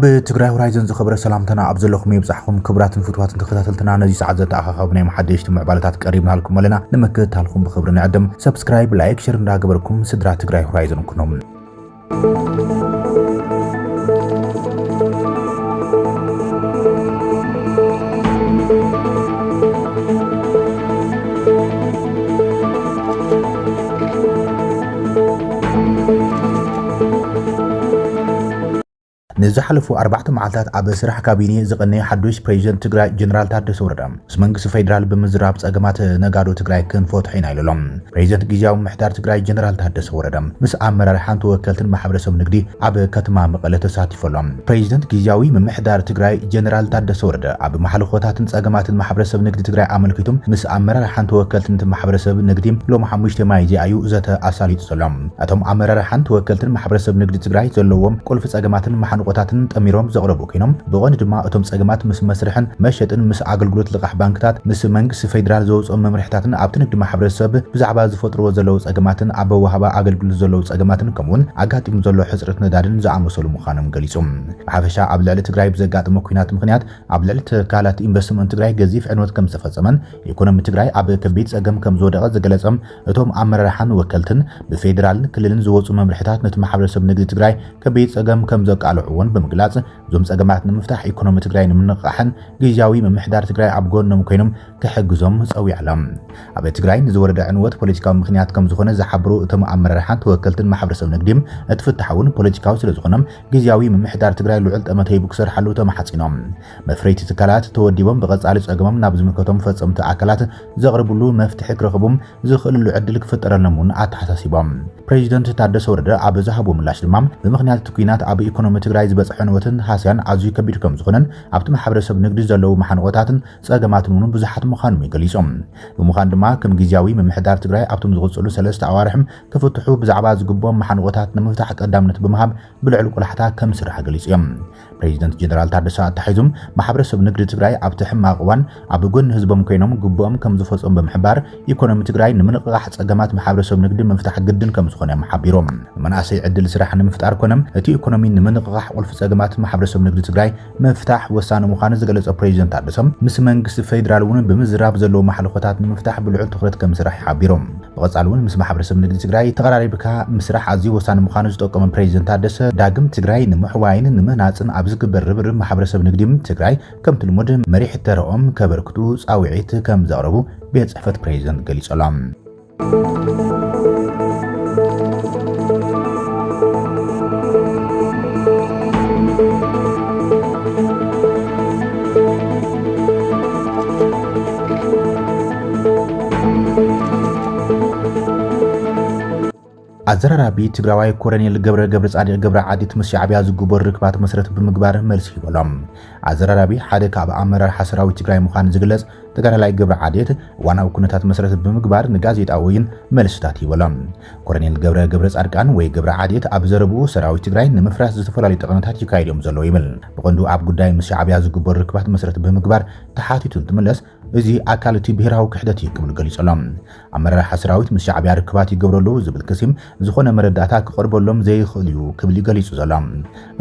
بتግራይ ሆራይዘን ዝኽብረ ሰላምተና ኣብ ዘለኹም ይብጻሕኩም ክብራትን ፍትዋትን ተኸታተልትና ነዚ ሰዓት ዘተኣኻኸብ ናይ መሓደሽቲ ምዕባለታት ቀሪብናልኩም ኣለና ንምክትታልኩም ብኽብሪ ንዕድም ሰብስክራይብ ላይክ ሼር እንዳገበርኩም ስድራ ትግራይ ሆራይዘን ኩኖም نزحلفو 4 معلتات أب سرح كابيني زقني حدوش بريزنت تግራይ جنرال ታደሰ ወረደ መንግስት ፌደራል በመዝራብ ጸገማት ነጋዶ ትግራይ ክንፎትሒና ኢሎም ፕሬዝደንት ጊዜያዊ ምሕዳር ትግራይ جنرال ታደሰ ወረደ ምስ ኣመራር ሓንቲ ወከልትን ማሕበረሰብ ንግዲ ኣብ ከተማ መቐለ ተሳቲፈሎም ፕሬዝደንት ጊዜያዊ ምሕዳር ትግራይ جنرال ታደሰ ወረደ ኣብ ማሕለኾታትን ጸገማትን ማሕበረሰብ ንግዲ ትግራይ ኣመልኪቱም ምስ ኣመራር ሓንቲ ወከልትን ማሕበረሰብ ንግዲ ሎም 5 ማይ ዚኣዩ ዘተ ኣሳሊጥ ሰሎም ኣቶም ኣመራር ሓንቲ ወከልትን ማሕበረሰብ ንግዲ ትግራይ ዘለዎም ቁልፍ ጸገማትን ማሕንቆታትን ጠሚሮም ዘቕረቡ ኮይኖም ብቐንዱ ድማ እቶም ጸገማት ምስ መስርሕን መሸጥን ምስ ኣገልግሎት ልቓሕ ባንክታት ምስ መንግስቲ ፌደራል ዘውፅኦም መምርሕታትን ኣብቲ ንግዲ ማሕበረሰብ ብዛዕባ ዝፈጥርዎ ዘለው ጸገማትን ኣብ ወሃባ ኣገልግሎት ዘለው ጸገማትን ከምውን ኣጋጢሙ ዘሎ ሕጽረት ነዳድን ዝኣመሰሉ ምዃኖም ገሊጾም ብሓፈሻ ኣብ ልዕሊ ትግራይ ብዘጋጥሞ ኩናት ምኽንያት ኣብ ልዕሊ ትካላት ኢንቨስትመንት ትግራይ ገዚፍ ዕንወት ከም ዝተፈጸመን ኢኮኖሚ ትግራይ ኣብ ከቢድ ጸገም ከም ዝወደቐ ዝገለጸም እቶም ኣመራርሓን ወከልትን ብፌደራልን ክልልን ዝወፁ መምርሕታት ነቲ ማሕበረሰብ ንግዲ ትግራይ ከቢድ ጸገም ከም ዘቃልዕዎን በምግላጽ ዞም ጸገማት ንምፍታሕ ኢኮኖሚ ትግራይ ንምንቕሓን ጊዜያዊ ምሕዳር ትግራይ ኣብ ጎኖም ኮይኖም ክሕግዞም ጸዊዕሎም ኣብ ትግራይ ንዝወረደ ዕንወት ፖለቲካዊ ምኽንያት ከም ዝኾነ ዝሓብሩ እቶም ኣመራርሓን ተወከልትን ማሕበረሰብ ንግዲም እትፍታሕውን ፖለቲካዊ ስለ ዝኾነም ጊዜያዊ ምሕዳር ትግራይ ልዑል ጠመተ ይብክሰርሓሉ ተማሓጺኖም መፍረይቲ ትካላት ተወዲቦም ብቐጻሊ ጸገሞም ናብ ዝምከቶም ፈጸምቲ ኣካላት ዘቕርብሉ መፍትሒ ክረኽቡም ዝኽእልሉ ዕድል ክፍጠረሎም እውን ኣተሓሳሲቦም ፕሬዝደንት ታደሰ ወረደ ኣብ ዝሃቦ ምላሽ ድማ ብምኽንያት ኩናት ኣብ ኢኮኖሚ ትግራይ ዝበጽሐ ዕንወትን ሃስያን ኣዝዩ ከቢድ ከም ዝኾነን ኣብቲ ማሕበረሰብ ንግዲ ዘለው ማሕንቆታትን ጸገማትን እውን ብዙሓት ምዃኖም ይገሊጾም ብምዃን ድማ ከም ጊዜያዊ ምሕዳር ትግራይ ኣብቶም ዝቕጽሉ 3 ኣዋርሕም ክፍትሑ ብዛዕባ ዝግቦም ማሕንቆታት ንምፍታሕ ቀዳምነት ብምሃብ ብልዕል ቁልሕታ ከም ስራሕ ገሊጾም ፕሬዝደንት ጀነራል ታደሰ ኣታሒዞም ማሕበረሰብ ንግዲ ትግራይ ኣብቲ ሕማቕ እዋን ኣብ ጎኒ ህዝቦም ኮይኖም ግቦኦም ከም ዝፈጸሙ ብምሕባር ኢኮኖሚ ትግራይ ንምንቕቓሕ ጸገማት ማሕበረሰብ ንግዲ ምፍታሕ ግድን ከም ዝኾነ ሓቢሮም መናእሰይ ዕድል ስራሕ ንምፍጣር ኮነም እቲ ኢኮኖሚ ንምንቕቓሕ ቁልፍ ጸገማት ማሕበረሰብ ንግዲ ትግራይ ምፍታሕ ወሳኒ ምዃኑ ዝገለጸ ፕሬዝደንት ታደሰ ምስ መንግስቲ ፌደራል እውን ብምዝራብ ዘለው ማሕለኾታት ንምፍታሕ ብልዑል ትኹረት ከም ስራሕ ሓቢሮም ብቐጻሊ እውን ምስ ማሕበረሰብ ንግዲ ትግራይ ተቐራሪብካ ምስራሕ ኣዝዩ ወሳኒ ምዃኑ ዝጠቆመ ፕሬዝደንት ታደሰ ዳግም ትግራይ ንምሕዋይን ንምህናጽን ኣብ ዝግበር ርብርብ ማሕበረሰብ ንግዲ ትግራይ ከም ትልሙድ መሪሕ ተረኦም ከበርክቱ ጻውዒት ከም ዘቕረቡ ቤት ጽሕፈት ፕሬዝደንት ገሊጾሎም ኣዘራራቢ ትግራዋይ ኮሎኔል ገብረ ጻዲቅ ገብረ ዓዲት ምስ ሻዕብያ ዝግበር ርክባት መሰረት ብምግባር መልሲ ይበሎም ኣዘራራቢ ሓደ ካብ ኣመራር ሰራዊት ትግራይ ምዃኑ ዝግለጽ ተጋዳላይ ገብረ ዓዲት ዋናው ኩነታት መሰረት ብምግባር ንጋዜጣዊን መልስታት ይበሎም ኮሎኔል ገብረ ጻድቃን ወይ ገብረ ዓዲት ኣብ ዘረቡ ሰራዊት ትግራይ ንምፍራስ ዝተፈላለዩ ጠቕነታት ይካይዶም ዘለው ይብል ብቐንዱ ኣብ ጉዳይ ምስ ሻዕብያ ዝግበር ርክባት መሰረት ብምግባር ተሓቲቱ እንትመለስ እዚ ኣካል እቲ ብሄራዊ ክሕደት ይክብል ገሊጾሎም ኣመራር ሰራዊት ምስ ሻዕብያ ርክባት ይገብረሉ ዝብል ክሲም ዝኾነ መረዳእታ ክቐርበሎም ዘይኽእል እዩ ክብል ገሊጹ ዘሎም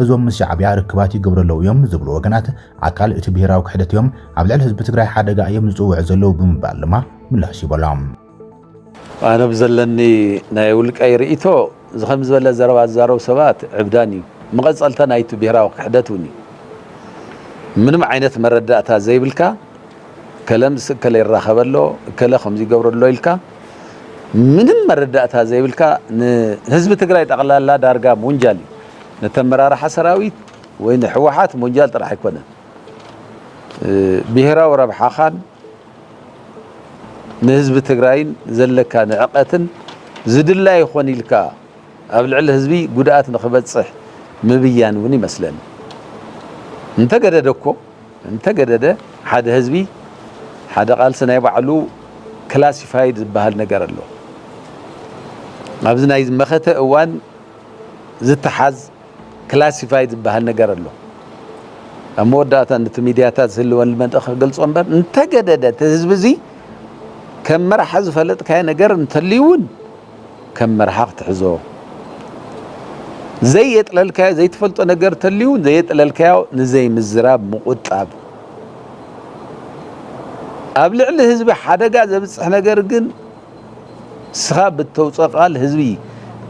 እዞም ምስ ሻዕብያ ርክባት ይገብረሉ እዮም ዝብሉ ወገናት ኣካል እቲ ብሄራዊ ክሕደት እዮም ኣብ ልዕሊ ህዝቢ ትግራይ ሓደጋ እዮም ዝጽውዕ ዘለው ብምባል ድማ ምላሽ ይበሎም ኣነ ብዘለኒ ናይ ውልቃይ ርእይቶ ዝኸም ዝበለ ዘረባ ዝዛረቡ ሰባት ዕብዳን እዩ መቐጸልታ ናይቲ ብሄራዊ ክሕደት እውን ምንም ዓይነት መረዳእታ ዘይብልካ كلام سكلي الرخبلو كلا خمسي جبرلو إلكا منهم مرداتها زي بالكا حزب تقرأي تقلال لا دارجا منجالي نتمرار حسراويت وين حوحات منجال ترى حكونا بهرا وربح خان نحزب تقرأين زلكا نعقتن زد الله يخوني لكا قبل على حزبي قدات نخبت صح مبيان وني مثلا انت قددكو انت قدده حد حزبي حدا قال سنة يبعلو كلاسيفايد بهال نجار له أبزنا إذا مخته أوان زت حز كلاسيفايد بهال نجار له أمور داتا نتميدياتات زلوا المنطقة قلت صنبر أنت جدده تهزبزي كم مرة حز فلت كاين نجار نتليون كم مرة حق تحزو زي يطللكا زي تفلطو ነገር ተልዩ زي يطللكا نزي مزراب مقطاب ኣብ ልዕሊ ህዝቢ ሓደጋ ዘብጽሕ ነገር ግን ስኻ ብተውጸቃል ህዝቢ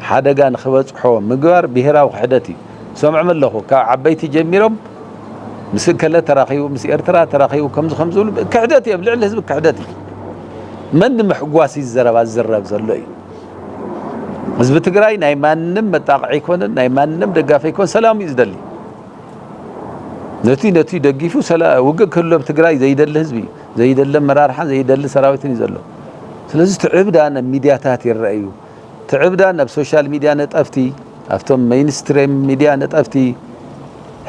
ሓደጋ ንኽበጽሖ ምግባር ብሄራዊ ክሕደት እዩ ሰምዑ መለኹ ካብ ዓበይቲ ጀሚሮም ምስ ከለ ተራኺቡ ምስ ኤርትራ ተራኺቡ ከምዚ ዝብሉ ክሕደት እዩ ልዕሊ ህዝቢ ክሕደት እዩ መን ምሕጓስ ይዘረባ ዝረብ ዘሎ እዩ ህዝቢ ትግራይ ናይ ማንም መጣቕዒ ይኮነን ናይ ማንም ደጋፊ ይኮን ሰላም እዩ ዝደሊ ነቲ ደጊፉ ውግእ ክህሎም ትግራይ ዘይደሊ ህዝቢ ዘይደሊ መራርሓን ዘይደሊ ሰራዊትን እዩ ዘሎ ስለዚ ትዕብዳን ሚድያታት ይረአዩ ትዕብዳን ኣብ ሶሻል ሚድያ ነጠፍቲ ኣብቶም ሜይንስትሪም ሚድያ ነጠፍቲ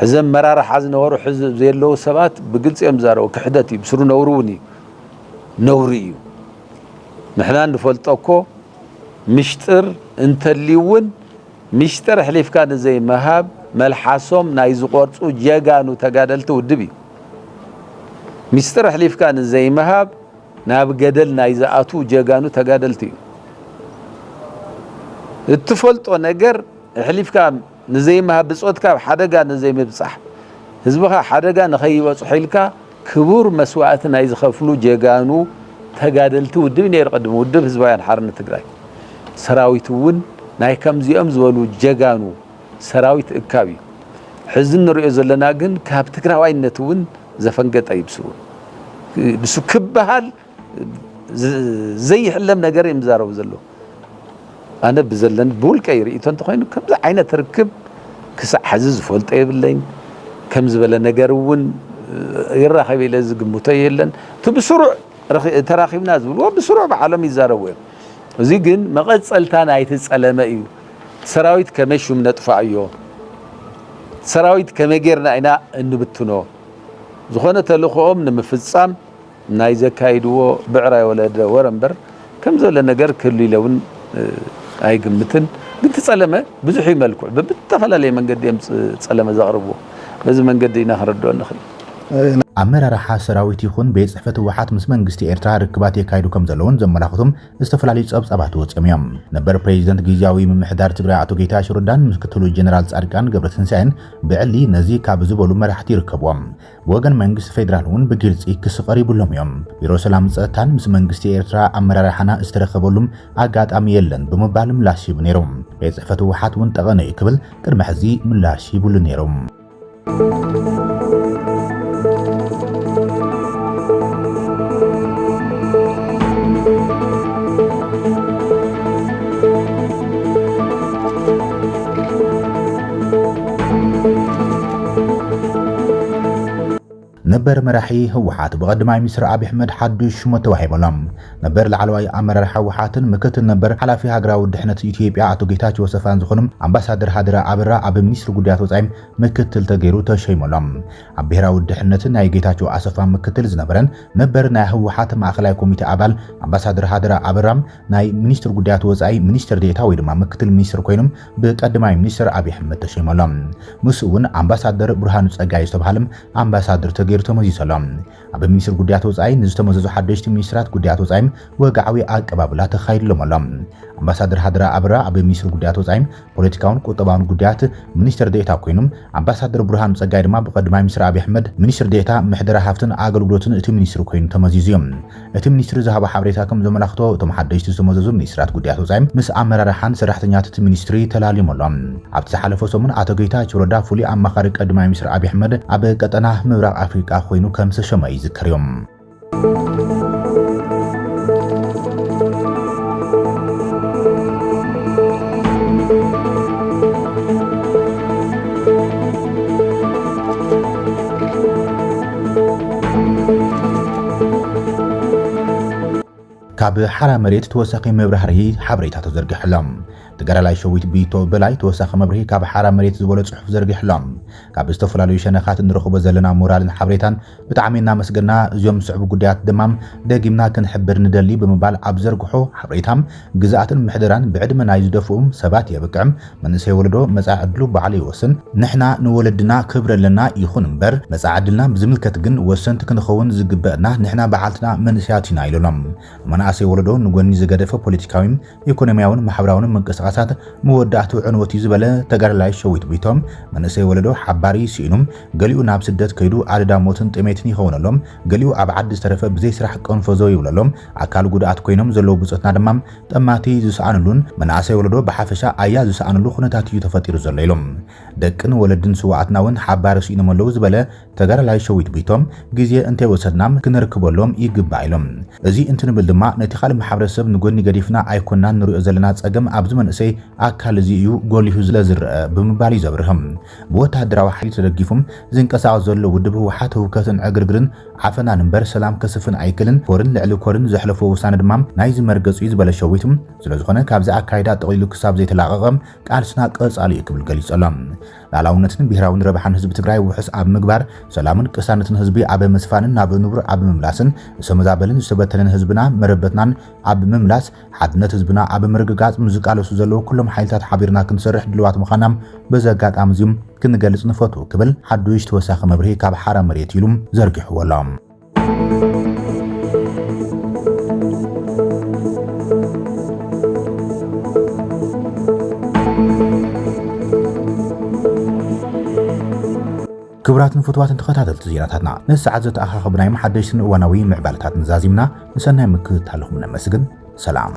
ሕዘም መራርሓ ዝነበሩ ሕዝብ ዘየለው ሰባት ብግልጽ እዮም ዛረቡ ክሕደት እዩ ብስሩ ነውሩውን እዩ ነውሪ እዩ ንሕና ንፈልጦኮ ምሽጥር እንተልዩውን ምሽጥር ሕሊፍካ ንዘይ መሃብ መልሓሶም ናይ ዝቆርጹ ጀጋኑ ተጋደልቲ ውድብ እዩ ምስጥር ሕሊፍካ ንዘይ መሃብ ናብ ገደል ናይ ዝኣቱ ጀጋኑ ተጋደልቲ እዩ እትፈልጦ ነገር ሕሊፍካ ንዘይ መሃብ ብጾትካ ሓደጋ ንዘይ ምብጻሕ ህዝብኻ ሓደጋ ንኸይበጽሑ ኢልካ ክቡር መስዋዕቲ ናይ ዝኸፍሉ ጀጋኑ ተጋደልቲ ውድብ ነይሩ ቀድሞ ውድብ ህዝባውያን ሓርነት ትግራይ ሰራዊት እውን ናይ ከምዚኦም ዝበሉ ጀጋኑ ሰራዊት እካብ እዩ ሕዚ ንሪኦ ዘለና ግን ካብ ትግራዋይነት እውን ዘፈንገጠ ይብሱ ብሱ ክበሃል ዘይሕለም ነገር ይምዛረቡ ዘሎ ኣነ ብዘለን ብውልቀይ ርእይቶ እንተኾይኑ ከምዚ ዓይነት ርክብ ክሳዕ ሕዚ ዝፈልጦ የብለኝ ከም ዝበለ ነገር እውን ይራኸብ ኢለ ዝግምቶ የለን እቲ ብስሩዕ ተራኺብና ዝብልዎ ብስሩዕ ብዓለም ይዛረቡ እዮም እዚ ግን መቐፀልታ ናይቲ ጸለመ እዩ ሰራዊት ከመይ ሹም ነጥፋዕ እዮ ሰራዊት ከመይ ጌርና ኢና እንብትኖ ዝኾነ ተልእኾኦም ንምፍጻም ናይ ዘካይድዎ ብዕራይ ወለደ ወረምበር ከም ዘሎ ነገር ክህሉ ኢለውን ኣይግምትን ግን ትጸለመ ብዙሕ ይመልክዑ ብተፈላለየ መንገዲ እዮም ጸለመ ዘቕርብዎ በዚ መንገዲ ኢና ክንረድኦ ንኽእል ኣመራርሓ ሰራዊት ይኹን ቤት ጽሕፈት ህወሓት ምስ መንግስቲ ኤርትራ ርክባት የካይዱ ከም ዘለውን ዘመላኽቱም ዝተፈላለዩ ጸብጻባት ወጽኦም እዮም ነበር ፕሬዚደንት ጊዜያዊ ምምሕዳር ትግራይ አቶ ጌታቸው ረዳን ምክትሉ ጀነራል ጻድቃን ገብረትንሳኤን ብዕሊ ነዚ ካብ ዝበሉ መራሕቲ ይርከብዎም ወገን መንግስቲ ፌደራል እውን ብግልጺ ክስ ቀሪቡሎም እዮም ቢሮ ሰላም ጸጥታን ምስ መንግስቲ ኤርትራ ኣመራርሓና ዝተረኸበሉም ኣጋጣሚ የለን ብምባል ምላሽ ይቡ ነይሮም ቤት ጽሕፈት ህወሓት እውን ጠቐነ ክብል ቅድሚ ሕዚ ምላሽ ይብሉ ነይሮም ነበር መራሒ ህወሓት በቀድማይ ሚኒስትር አብይ አሕመድ ሓዱሽ ሹመት ተዋሂቦሎም ነበር ላዕለዋይ አመራር ህወሓትን ምክትል ነበር ሓላፊ ሃገራዊ ድሕነት ኢትዮጵያ አቶ ጌታቸው ሰፋን ዝኾኑም አምባሳደር ሃደራ አብራ ኣብ ሚኒስትር ጉዳያት ወጻኢ ምክትል ተገይሩ ተሸይሞሎም ኣብ ብሔራዊ ድሕነት ናይ ጌታቸው አሰፋ ምክትል ዝነበረን ነበር ናይ ህወሓት ማእከላይ ኮሚቴ አባል አምባሳደር ሃደራ አብራም ናይ ሚኒስትር ጉዳያት ወጻኢ ሚኒስትር ዴታ ወይ ድማ ምክትል ሚኒስትር ኮይኖም በቀድማይ ሚኒስትር አብይ አሕመድ ተሸይሞሎም ምስኡን አምባሳደር ብርሃኑ ጸጋይ ዝተባሃለም አምባሳደር ተገይሩ ተመዚሰሎም ኣብ ሚኒስትር ጉዳያት ወጻኢ ንዝተመዘዙ ሓደሽቲ ሚኒስትራት ጉዳያት ወጻኢ ወግዓዊ ኣቀባብላ ተኻይድሎምሎም አምባሳደር ሃደራ አብራ ኣብ ሚኒስትር ጉዳያት ወጻኢ ፖለቲካውን ቁጠባውን ጉዳያት ሚኒስትር ዴታ ኮይኖም አምባሳደር ብርሃኑ ጸጋይ ድማ በቀድማይ ሚኒስትር አብይ አሕመድ ሚኒስትር ዴታ ምሕደራ ሃፍትን ኣገልግሎትን እቲ ሚኒስትር ኮይኑ ተመዚዝዮም እቲ ሚኒስትር ዝሃበ ሓበሬታ ከም ዘመላኽቶ እቶም ሓደሽቲ ዝተመዘዙ ሚኒስትራት ጉዳያት ወጻኢ ምስ ኣመራርሓን ሰራሕተኛታት እቲ ሚኒስትሪ ተላሊሞሎም ኣብቲ ዝሓለፈ ሰሙን ኣቶ ጌታቸው ረዳ ፍሉይ ኣማኻሪ ቀድማይ ሚኒስትር አብይ አሕመድ ኣብ ቀጠና ምብራቕ ኣፍሪቃ ኮይኑ ከም ዝተሸመ ይዝከር እዮም ካብ ሓራ መሬት ተወሳኺ መብራህርሂ ሓበሬታ ተዘርጊሕሎም ተጋዳላይ ሸዊት ቢቶ በላይ ተወሳኺ መብራህርሂ ካብ ሓራ መሬት ዝበለ ጽሑፍ ዘርጊሕሎም ካብ ዝተፈላለዩ ሸነኻት እንረኽቦ ዘለና ሞራልን ሓበሬታን ብጣዕሚ እናመስገና እዚኦም ዝስዕቡ ጉዳያት ድማ ደጊምና ክንሕብር ንደሊ ብምባል ኣብ ዘርግሖ ሓበሬታም ግዛኣትን ምሕደራን ብዕድመ ናይ ዝደፍኡም ሰባት የብቅዕም መንእሰይ ወለዶ መጻኢ ዕድሉ በዓል ይወስን ንሕና ንወለድና ክብር ኣለና ይኹን እምበር መጻኢ ዕድልና ብዝምልከት ግን ወሰንቲ ክንኸውን ዝግበአና ንሕና በዓልትና መንእሰያት ኢና ኢሎም መናእሰይ ወለዶ ንጎኒ ዝገደፈ ፖለቲካዊን ኢኮኖሚያውን ማሕበራውን ምንቅስቃስ ምንቅስቃሳት መወዳእቱ ዕንወት እዩ ዝበለ ተጋዳላይ ሸዊት ቢቶም መንእሰይ ወለዶ ሓባሪ ሲኢኑም ገሊኡ ናብ ስደት ከይዱ ኣደዳሞትን ጥሜትን ይኸውነሎም ገሊኡ ኣብ ዓዲ ዝተረፈ ብዘይ ስራሕ ቀንፈዞ ይብለሎም ኣካል ጉድኣት ኮይኖም ዘለዉ ብፅትና ድማ ጠማቲ ዝሰኣንሉን መናእሰይ ወለዶ ብሓፈሻ ኣያ ዝሰኣንሉ ኩነታት እዩ ተፈጢሩ ዘሎ ኢሎም ደቅን ወለድን ስዋዕትና እውን ሓባሪ ሲኢኖም ኣለዉ ዝበለ ተጋዳላይ ሸዊት ቢቶም ግዜ እንተይወሰድናም ክንርክበሎም ይግባእ ኢሎም እዚ እንትንብል ድማ ነቲ ካልእ ማሕበረሰብ ንጎኒ ገዲፍና ኣይኮንናን ንሪኦ ዘለና ፀገም ኣብዚ መንእሰይ ኣካል እዚ እዩ ጎሊሁ ስለዝርአ ብምባል ይዘብርህም ብወታደራዊ ሓይሊ ተደጊፎም ዝንቀሳቐስ ዘሎ ውድብ ህወሓት ህውከትን ዕግርግርን ዓፈናን እምበር ሰላም ከስፍን ኣይክልን ኮርን ልዕሊ ኮርን ዘሕለፎ ውሳነ ድማ ናይ ዝመርገፁ እዩ ዝበለ ሸዊትም ስለዝኾነ ካብዚ ኣካይዳ ጠቕሊሉ ክሳብ ዘይተላቐቐም ቃልስና ቀፃሊ እዩ ክብል ገሊፆሎም ላዕላውነትን ብሄራውን ረብሓን ህዝቢ ትግራይ ውሕስ ኣብ ምግባር ሰላምን ቅሳነትን ህዝቢ ኣብ መስፋንን ናብ ንቡር ኣብ ምምላስን ዝተመዛበልን ዝተበተነን ህዝብና መረበትናን ኣብ ምምላስ ሓድነት ህዝብና ኣብ ምርግጋፅ ምዝቃለሱ ዘለዉ ኩሎም ሓይልታት ሓቢርና ክንሰርሕ ድልዋት ምዃና በዚ ኣጋጣሚ እዚኦም ክንገልጽ ንፈቱ ክብል ሓዱሽ ተወሳኺ መብርሂ ካብ ሓራ መሬት ኢሉም ዘርጊሕዎሎም ክብራትን ፍትዋትን ተኸታተልቲ ዜናታትና ንሰዓት ዘተኣኻኸብናዮም ሓደሽትን እዋናዊ ምዕባለታት ንዛዚምና ንሰናይ ምክትታልኩም ነመስግን ሰላም